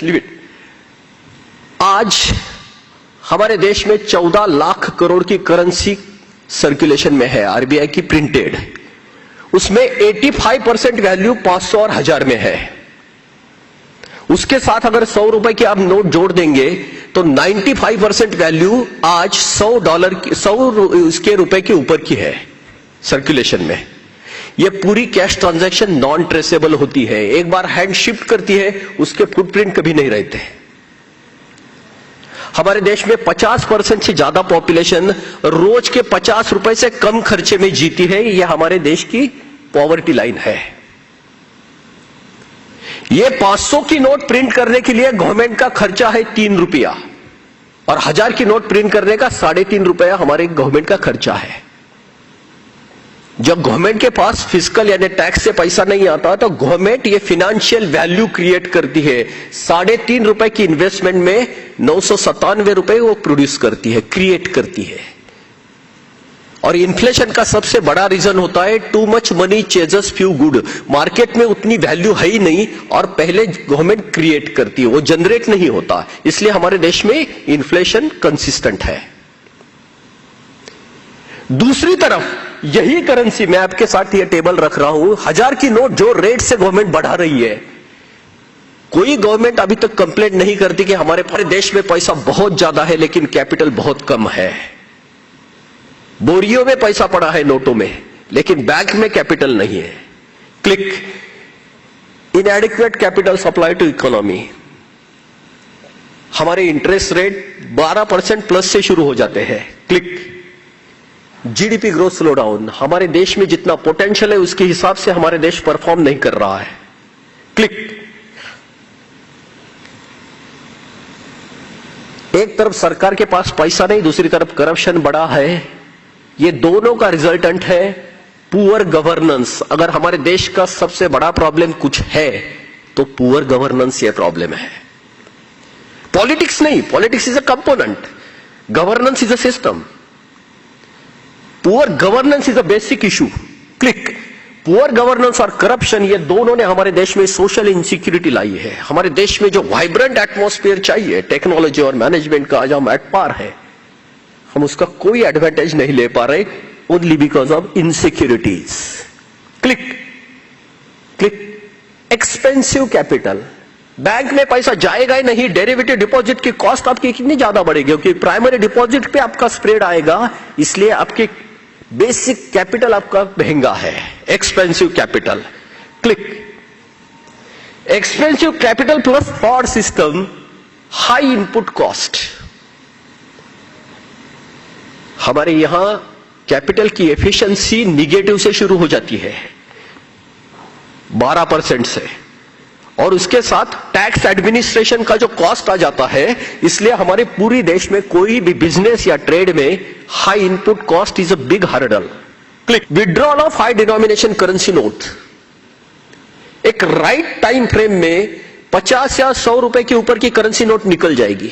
Limit. आज हमारे देश में 14 लाख करोड़ की करेंसी सर्कुलेशन में है, आरबीआई की प्रिंटेड। उसमें 85% वैल्यू 500 और 1000 में है। उसके साथ अगर 100 रुपए के आप नोट जोड़ देंगे तो 95% वैल्यू आज $100 रुपए के ऊपर की है सर्कुलेशन में। यह पूरी कैश ट्रांजैक्शन नॉन ट्रेसेबल होती है, एक बार हैंड शिफ्ट करती है उसके फुटप्रिंट कभी नहीं रहते। हमारे देश में 50% से ज्यादा पॉपुलेशन रोज के 50 रुपए से कम खर्चे में जीती है। यह हमारे देश की पॉवर्टी लाइन है। यह 500 की नोट प्रिंट करने के लिए गवर्नमेंट का खर्चा है 3 रुपया और 1000 की नोट प्रिंट करने का 3.5 रुपया हमारे गवर्नमेंट का खर्चा है। जब गवर्नमेंट के पास फिस्कल यानी टैक्स से पैसा नहीं आता तो गवर्नमेंट ये फिनेंशियल वैल्यू क्रिएट करती है। 3.5 रुपए की इन्वेस्टमेंट में 997 रुपए वो प्रोड्यूस करती है, क्रिएट करती है। और इन्फ्लेशन का सबसे बड़ा रीजन होता है too much money ceases few good. Market में उतनी वैल्यू है ही नहीं और पहले गवर्नमेंट क्रिएट करती है, वो जनरेट नहीं होता। इसलिए हमारे देश में इन्फ्लेशन कंसिस्टेंट है। दूसरी तरफ यही करेंसी, मैं आपके साथ ये टेबल रख रहा हूं, 1000 की नोट जो रेट से गवर्नमेंट बढ़ा रही है, कोई गवर्नमेंट अभी तक कंप्लेंट नहीं करती कि हमारे देश में पैसा बहुत ज्यादा है लेकिन कैपिटल बहुत कम है। बोरियों में पैसा पड़ा है नोटों में, लेकिन बैंक में कैपिटल नहीं है। Click, inadequate capital supply to economy. हमारे इंटरेस्ट रेट 12% प्लस से शुरू हो जाते हैं। Click, GDP growth slow down. हमारे देश में जितना पोटेंशियल है उसके हिसाब से हमारे देश परफॉर्म नहीं कर रहा है। क्लिक, एक तरफ सरकार के पास पैसा नहीं, दूसरी तरफ करप्शन बड़ा है। ये दोनों का रिजल्टेंट है पुअर गवर्नेंस। अगर हमारे देश का सबसे बड़ा प्रॉब्लम कुछ है तो पुअर गवर्नेंस ये प्रॉब्लम है। पॉलिटिक्स नहीं, politics is a component, governance is a system. Poor governance is a basic issue. Click, poor governance और करप्शन ये दोनों ने हमारे देश में सोशल इनसिक्योरिटी लाई है। हमारे देश में जो वाइब्रेंट एटमॉस्फेयर चाहिए टेक्नोलॉजी और मैनेजमेंट का, आज हम एट पार है, हम उसका कोई एडवांटेज नहीं ले पा रहे, only because of insecurities. Click click, expensive capital. Bank में पैसा जाएगा ही नहीं, डेरिवेटिव डिपॉजिट की कॉस्ट आपकी कितनी ज्यादा बढ़ेगी, क्योंकि प्राइमरी डिपॉजिट पे आपका स्प्रेड आएगा, इसलिए आपके बेसिक कैपिटल आपका महंगा है। Expensive capital. Click, expensive capital plus fraud system, high input cost. हमारे यहां कैपिटल की एफिशिएंसी निगेटिव से शुरू हो जाती है 12% से, और उसके साथ टैक्स एडमिनिस्ट्रेशन का जो कॉस्ट आ जाता है, इसलिए हमारे पूरी देश में कोई भी बिजनेस या ट्रेड में high input cost is a big hurdle. Click, withdrawal of high denomination currency note. एक राइट टाइम फ्रेम में 50 या 100 रुपए के ऊपर की करेंसी नोट निकल जाएगी।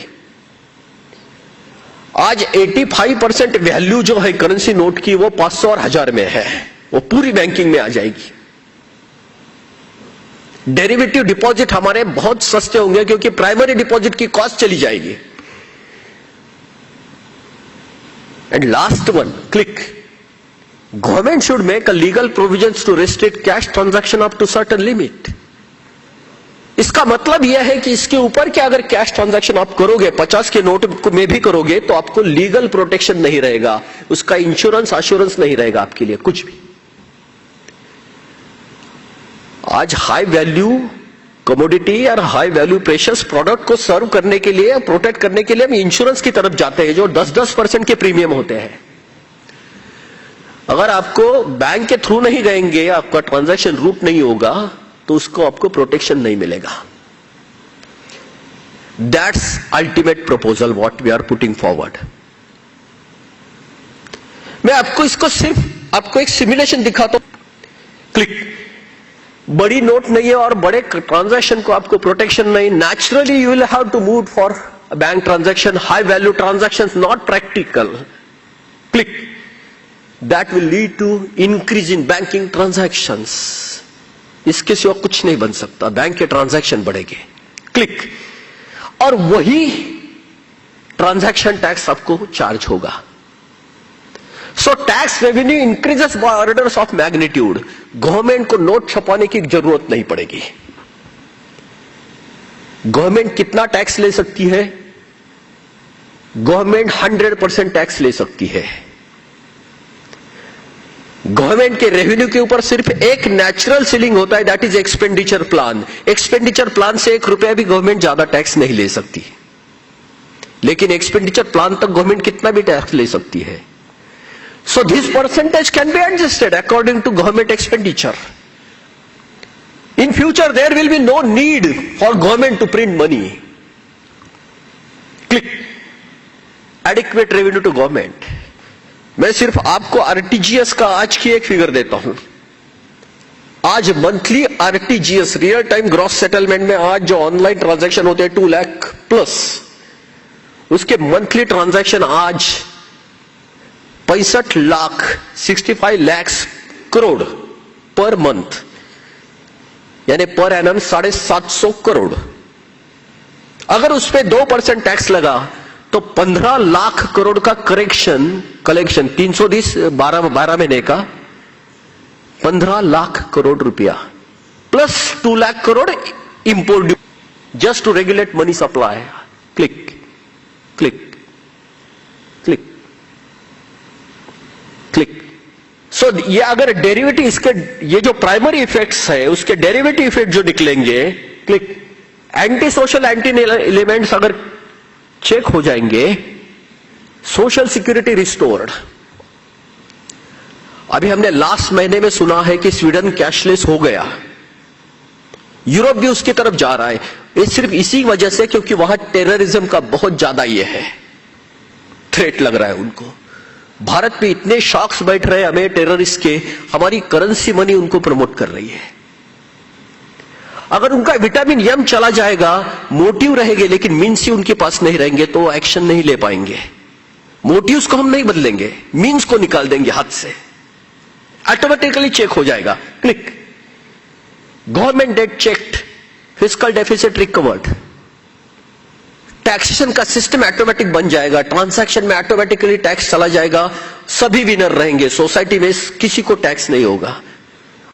आज 85% वैल्यू जो है करेंसी नोट की वो 500 और 1000 में है, वो पूरी बैंकिंग में आ जाएगी। डेरिवेटिव डिपॉजिट हमारे बहुत सस्ते होंगे क्योंकि प्राइमरी डिपॉजिट की कॉस्ट चली जाएगी। And last one, click, government should make a legal provisions to restrict cash transaction up to certain limit. इसका मतलब यह है कि इसके ऊपर क्या अगर कैश ट्रांजैक्शन आप करोगे, 50 के नोट में भी करोगे, तो आपको लीगल प्रोटेक्शन नहीं रहेगा, उसका इंश्योरेंस एश्योरेंस नहीं रहेगा आपके लिए कुछ भी। आज हाई वैल्यू कमोडिटी और हाई वैल्यू प्रेशियस प्रोडक्ट को सर्व करने के लिए, प्रोटेक्ट करने के लिए हम इंश्योरेंस की तरफ जाते हैं जो 10% के प्रीमियम होते हैं। अगर आपको बैंक के थ्रू नहीं गएंगे, आपका ट्रांजैक्शन रूट नहीं होगा, तो उसको आपको प्रोटेक्शन नहीं मिलेगा। That's ultimate proposal what we are putting forward. मैं आपको इसको सिर्फ आपको एक सिमुलेशन दिखाता हूं। क्लिक, बड़ी नोट नहीं है और बड़े ट्रांजैक्शन को आपको प्रोटेक्शन नहीं, naturally you will have to move for bank transaction, high value transaction, not practical. Click, that will lead to increase in banking transactions. इसके सिवा कुछ नहीं बन सकता, बैंक के ट्रांजैक्शन बढ़ेंगे। क्लिक, और वही ट्रांजैक्शन टैक्स आपको चार्ज होगा। So tax revenue increases by orders of magnitude. Government को नोट छपाने की जरूरत नहीं पड़ेगी। गवर्नमेंट कितना टैक्स ले सकती है? गवर्नमेंट 100% टैक्स ले सकती है। गवर्नमेंट के रेवेन्यू के ऊपर सिर्फ एक नेचुरल सीलिंग होता है, that is expenditure plan. Expenditure plan से 1 रुपया भी गवर्नमेंट ज्यादा टैक्स नहीं ले सकती, लेकिन एक्सपेंडिचर प्लान तक गवर्नमेंट कितना भी टैक्स ले सकती है। So this percentage can be adjusted according to government expenditure. In future, there will be no need for government to print money. Click. Adequate revenue to government. मैं सिर्फ आपको RTGS का आज की एक फिगर देता हूं। आज monthly RTGS real time gross settlement में आज जो ऑनलाइन ट्रांजैक्शन होते हैं 2 लाख प्लस, उसके मंथली ट्रांजैक्शन आज 65 लाख करोड़ पर मंथ, यानी पर एनम 750 करोड़। अगर उस पर 2% टैक्स लगा तो 15 लाख करोड़ का कलेक्शन 320 12 महीने का 15 लाख करोड़ रुपया plus 2 lakh crore import duty just to regulate money supply. Click click click click. So ये अगर डेरिवेटिव इसके ये जो प्राइमरी इफेक्ट्स है उसके डेरिवेटिव इफेक्ट जो निकलेंगे, click, anti social anti elements अगर चेक हो जाएंगे, सोशल सिक्योरिटी रिस्टोर्ड। अभी हमने लास्ट महीने में सुना है कि स्वीडन कैशलेस हो गया, यूरोप भी उसकी तरफ जा रहा है। ये सिर्फ इसी वजह से क्योंकि वहां टेररिज्म का बहुत ज्यादा ये है, थ्रेट लग रहा है उनको। भारत पे इतने शॉक्स बैठ रहे हैं हमें टेररिस्ट के, हमारी करेंसी मनी उनको प्रमोट कर रही है। अगर उनका विटामिन एम चला जाएगा, मोटिव रहेंगे लेकिन मीन्स ही उनके पास नहीं रहेंगे तो एक्शन नहीं ले पाएंगे। मोटिव्स को हम नहीं बदलेंगे, मीन्स को निकाल देंगे हाथ से, ऑटोमेटिकली चेक हो जाएगा। Click. Government debt checked, fiscal deficit recovered, taxation का सिस्टम ऑटोमेटिक बन जाएगा, ट्रांजैक्शन में ऑटोमेटिकली टैक्स चला जाएगा, सभी विनर रहेंगे, सोसाइटी में किसी को टैक्स नहीं होगा।